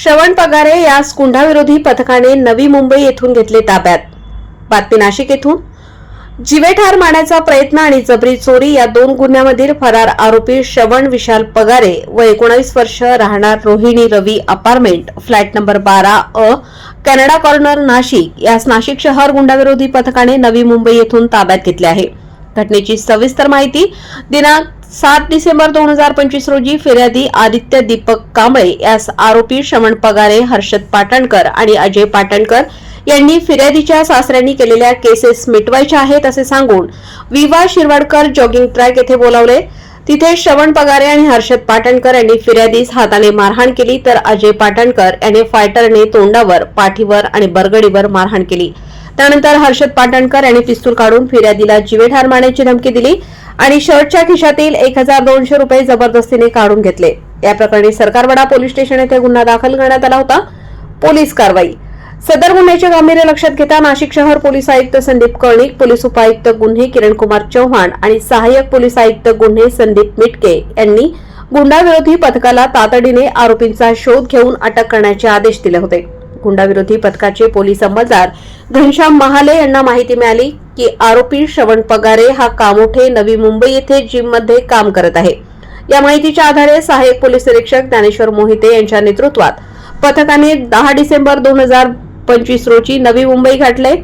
श्रवण पगारे यास गुंडाविरोधी पथकाने नवी मुंबई येथून घेतले ताब्यात। बातमी नाशिक येथून। जीवेठार मारण्याचा प्रयत्न आणि जबरी चोरी या दोन गुन्ह्यामधील फरार आरोपी श्रवण विशाल पगारे व 19 वर्ष राहणार रोहिणी रवी अपार्टमेंट फ्लॅट नंबर 12 अ कॅनडा कॉर्नर नाशिक यास नाशिक शहर गुंडाविरोधी पथकाने नवी मुंबई येथून ताब्यात घेतले आहे। घटनेची सविस्तर माहिती दिनांक 7 डिसेंबर 2025 रोजी फिर्यादी आदित्य दीपक कांबळे यास आरोपी श्रवण पगारे, हर्षद पाटणकर आणि अजय पाटणकर यांनी फिर्यादीच्या सासऱ्यांनी केलेल्या केसेस मिटवायच्या आहेत असे सांगून विवा शिरवाडकर जॉगिंग ट्रॅक येथे बोलावले। तिथे श्रवण पगारे आणि हर्षद पाटणकर यांनी फिर्यादीस हाताने मारहाण केली तर अजय पाटणकर यांनी फायटरने तोंडावर, पाठीवर आणि बरगडीवर मारहाण केली। त्यानंतर हर्षद पाटणकर यांनी पिस्तूल काढून फिर्यादीला जीवेठार मारण्याची धमकी दिली आणि शर्टच्या खिशातील 1200 रुपये जबरदस्तीने काढून घेतले। या प्रकरणी सरकारवाडा पोलीस स्टेशन येथे गुन्हा दाखल करण्यात आला होता। पोलीस कारवाई। सदर गुन्ह्याचे गांभीर्य लक्षात घेता नाशिक शहर पोलीस आयुक्त संदीप कर्णिक, पोलीस उपायुक्त गुन्हे किरण कुमार चव्हाण आणि सहाय्यक पोलीस आयुक्त गुन्हे संदीप मिटके यांनी गुंडाविरोधी पथकाला तातडीने आरोपींचा शोध घेऊन अटक करण्याचे आदेश दिले होते। गुंडाविरोधी पथकाचे पोलीस अंमलदार घनश्याम महाले यांना माहिती मिळाली की आरोपी श्रवण पगारे हा कामोठे नवी मुंबई येथे जिम मध्ये काम करत आहे। या माहितीच्या आधारे सहाय्यक पोलीस निरीक्षक ज्ञानेश्वर मोहिते यांच्या नेतृत्वात पथकाने 10 डिसेंबर 2025 रोजी नवी मुंबई गाठले।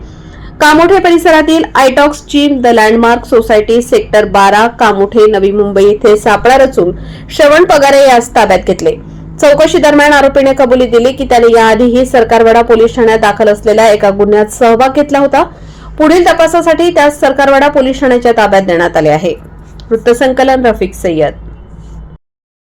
कामोठे परिसरातील आयटॉक्स gym, the landmark society, sector 12 Kamothe Navi Mumbai येथे सापळा रचून श्रवण पगारे यास ताब्यात घेतले। चौकशी दरम्यान आरोपीने कबुली दिली की त्याने याआधीही सरकारवाडा पोलीस ठाण्यात दाखल असलेल्या एका गुन्ह्यात सहभाग घेतला होता। पुढील तपासासाठी त्यास सरकारवाडा पोलीस ठाण्याच्या ताब्यात देण्यात आले आहे। वृत्तसंकलन रफिक सय्यद।